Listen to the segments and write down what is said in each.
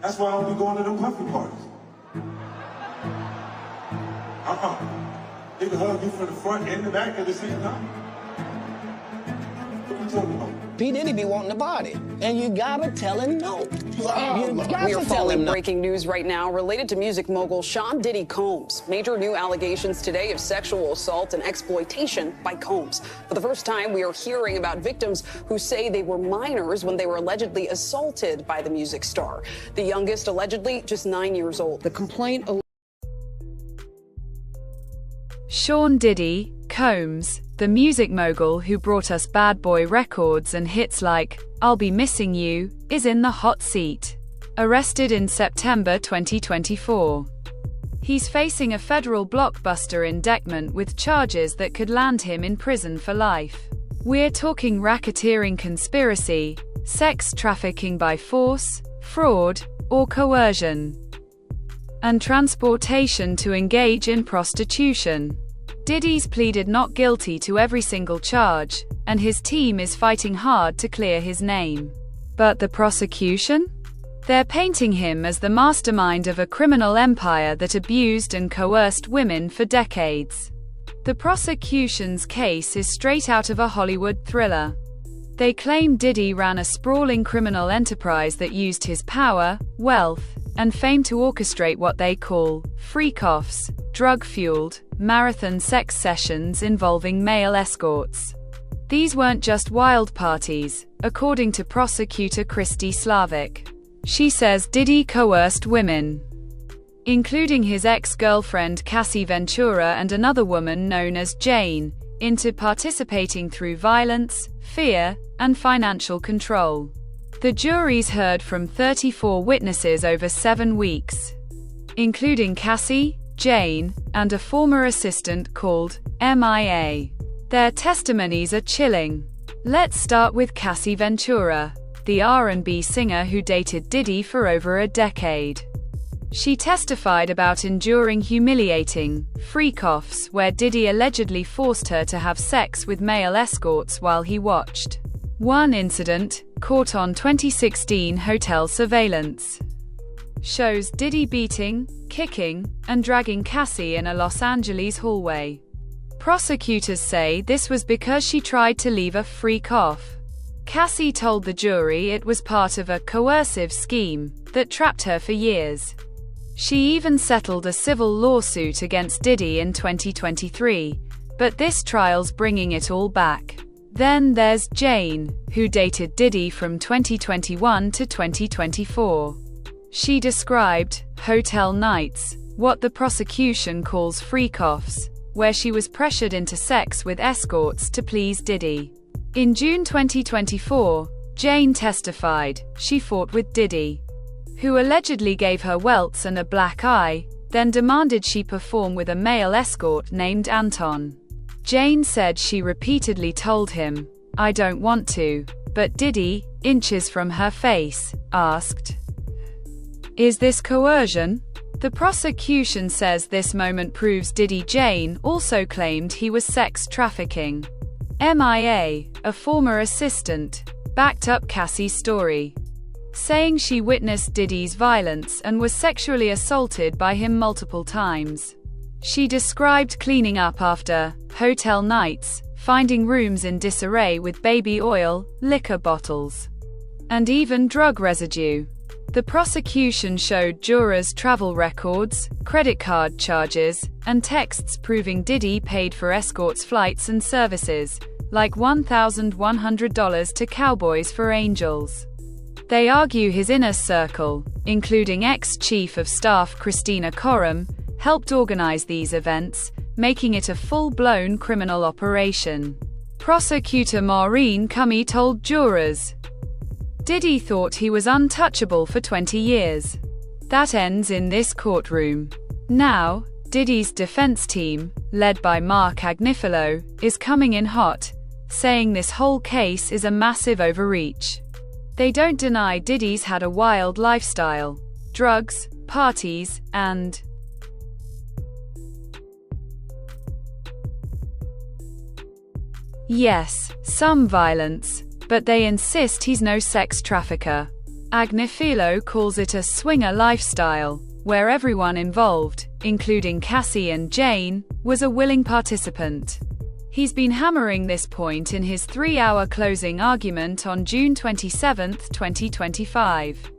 That's why I don't be going to them puffy parties. They can hug you from the front and the back at the same time. What are you talking about? P. Diddy be wanting the body, and you gotta tell him no. We are following breaking news right now related to music mogul Sean Diddy Combs. Major new allegations today of sexual assault and exploitation by Combs. For the first time, we are hearing about victims who say they were minors when they were allegedly assaulted by the music star. The youngest allegedly just 9 years old. The complaint... Sean Diddy Combs, the music mogul who brought us Bad Boy records and hits like I'll Be Missing You, is in the hot seat. Arrested in September 2024. He's facing a federal blockbuster indictment with charges that could land him in prison for life. We're talking racketeering conspiracy, sex trafficking by force, fraud, or coercion, and transportation to engage in prostitution. Diddy's pleaded not guilty to every single charge, and his team is fighting hard to clear his name. But the prosecution? They're painting him as the mastermind of a criminal empire that abused and coerced women for decades. The prosecution's case is straight out of a Hollywood thriller. They claim Diddy ran a sprawling criminal enterprise that used his power, wealth, and fame to orchestrate what they call freak-offs, drug-fueled, marathon sex sessions involving male escorts. These weren't just wild parties, according to prosecutor Christy Slavik. She says Diddy coerced women, including his ex-girlfriend Cassie Ventura and another woman known as Jane, into participating through violence, fear, and financial control. The juries heard from 34 witnesses over 7 weeks, including Cassie, Jane, and a former assistant called MIA. Their testimonies are chilling. Let's start with Cassie Ventura, the R&B singer who dated Diddy for over a decade. She testified about enduring humiliating freak-offs where Diddy allegedly forced her to have sex with male escorts while he watched. One incident, caught on 2016 hotel surveillance, shows Diddy beating, kicking, and dragging Cassie in a Los Angeles hallway. Prosecutors say this was because she tried to leave a freak off. Cassie told the jury it was part of a coercive scheme that trapped her for years. She even settled a civil lawsuit against Diddy in 2023, but this trial's bringing it all back. Then there's Jane, who dated Diddy from 2021 to 2024. She described hotel nights, what the prosecution calls freak-offs, where she was pressured into sex with escorts to please Diddy. In June 2024, Jane testified she fought with Diddy, who allegedly gave her welts and a black eye, then demanded she perform with a male escort named Anton. Jane said she repeatedly told him, "I don't want to," but Diddy, inches from her face, asked, "Is this coercion?" The prosecution says this moment proves Diddy. Jane also claimed he was sex trafficking. MIA, a former assistant, backed up Cassie's story, saying she witnessed Diddy's violence and was sexually assaulted by him multiple times. She described cleaning up after hotel nights, finding rooms in disarray with baby oil, liquor bottles, and even drug residue. The prosecution showed jurors travel records, credit card charges, and texts proving Diddy paid for escorts flights and services, like $1,100 to Cowboys for Angels. They argue his inner circle, including ex-chief of staff Christina Coram, helped organize these events, making it a full-blown criminal operation. Prosecutor Maureen Cummy told jurors, Diddy thought he was untouchable for 20 years. That ends in this courtroom. Now, Diddy's defense team, led by Mark Agnifilo, is coming in hot, saying this whole case is a massive overreach. They don't deny Diddy's had a wild lifestyle, drugs, parties, and yes, some violence, but they insist he's no sex trafficker. Agnifilo calls it a swinger lifestyle, where everyone involved, including Cassie and Jane, was a willing participant. He's been hammering this point in his 3-hour closing argument on June 27, 2025.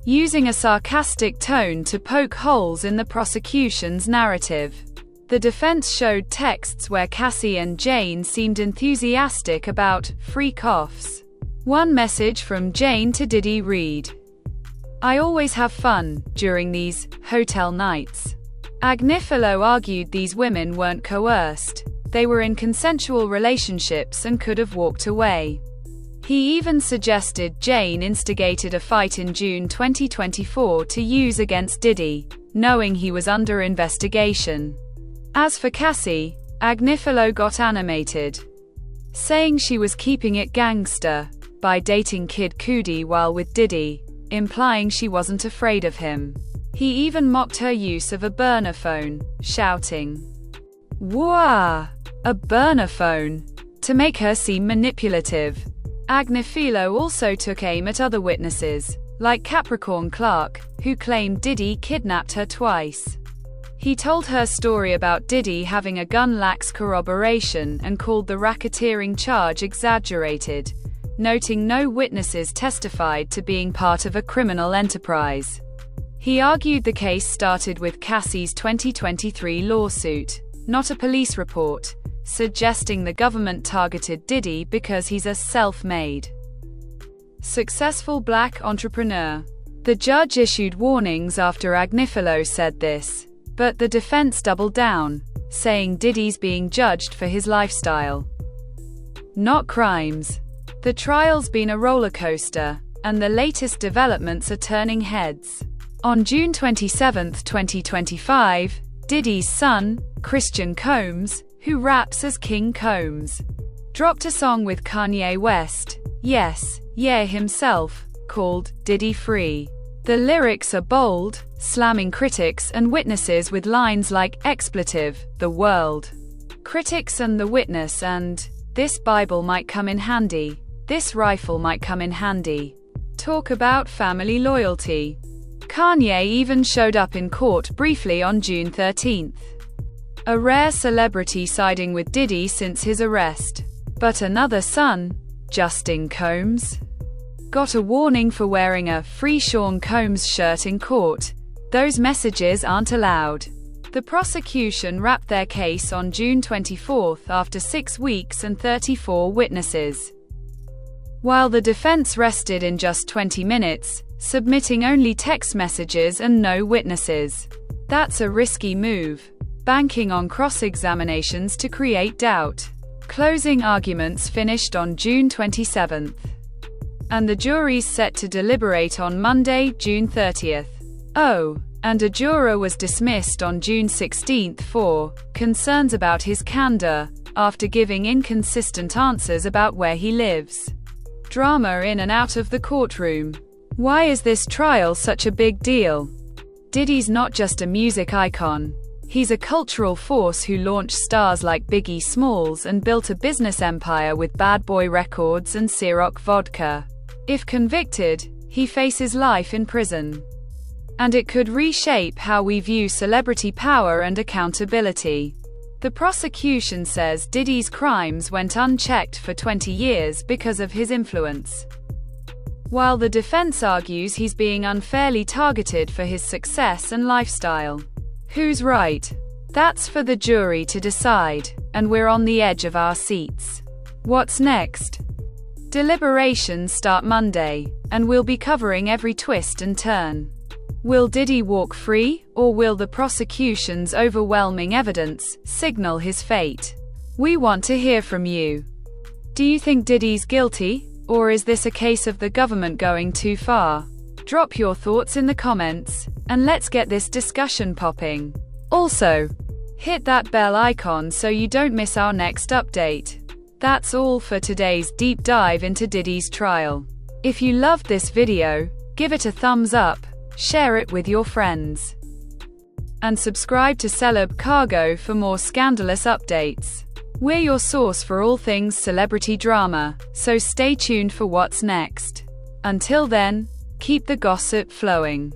Using a sarcastic tone to poke holes in the prosecution's narrative. The defense showed texts where Cassie and Jane seemed enthusiastic about freak-offs. One message from Jane to Diddy read, "I always have fun during these hotel nights." Agnifilo argued these women weren't coerced. They were in consensual relationships and could have walked away. He even suggested Jane instigated a fight in June 2024 to use against Diddy, knowing he was under investigation. As for Cassie, Agnifilo got animated, saying she was keeping it gangster by dating Kid Cudi while with Diddy, implying she wasn't afraid of him. He even mocked her use of a burner phone, shouting, "Wah! A burner phone!" to make her seem manipulative. Agnifilo also took aim at other witnesses, like Capricorn Clark, who claimed Diddy kidnapped her twice. He told her story about Diddy having a gun lacks corroboration and called the racketeering charge exaggerated, noting no witnesses testified to being part of a criminal enterprise. He argued the case started with Cassie's 2023 lawsuit, not a police report, suggesting the government targeted Diddy because he's a self-made, successful black entrepreneur. The judge issued warnings after Agnifilo said this, but the defense doubled down, saying Diddy's being judged for his lifestyle, not crimes. The trial's been a roller coaster, and the latest developments are turning heads. On June 27, 2025, Diddy's son, Christian Combs, who raps as King Combs, dropped a song with Kanye West, yes, yeah himself, called Diddy Free. The lyrics are bold, slamming critics and witnesses with lines like expletive, the world, critics and the witness, and this Bible might come in handy, this rifle might come in handy. Talk about family loyalty. Kanye even showed up in court briefly on June 13th. A rare celebrity siding with Diddy since his arrest. But another son, Justin Combs, got a warning for wearing a Free Sean Combs shirt in court. Those messages aren't allowed. The prosecution wrapped their case on June 24th after 6 weeks and 34 witnesses, while the defense rested in just 20 minutes, submitting only text messages and no witnesses. That's a risky move, banking on cross-examinations to create doubt. Closing arguments finished on June 27th, and the jury's set to deliberate on Monday, June 30th. Oh, and a juror was dismissed on June 16th for concerns about his candor, after giving inconsistent answers about where he lives. Drama in and out of the courtroom. Why is this trial such a big deal? Diddy's not just a music icon. He's a cultural force who launched stars like Biggie Smalls and built a business empire with Bad Boy Records and Ciroc Vodka. If convicted, he faces life in prison. And it could reshape how we view celebrity power and accountability. The prosecution says Diddy's crimes went unchecked for 20 years because of his influence, while the defense argues he's being unfairly targeted for his success and lifestyle. Who's right? That's for the jury to decide, and we're on the edge of our seats. What's next? Deliberations start Monday, and we'll be covering every twist and turn. Will Diddy walk free, or will the prosecution's overwhelming evidence signal his fate? We want to hear from you. Do you think Diddy's guilty, or is this a case of the government going too far? Drop your thoughts in the comments, and let's get this discussion popping. Also, hit that bell icon so you don't miss our next update. That's all for today's deep dive into Diddy's trial. If you loved this video, give it a thumbs up, share it with your friends, and subscribe to Celeb Cargo for more scandalous updates. We're your source for all things celebrity drama, so stay tuned for what's next. Until then, Keep the gossip flowing.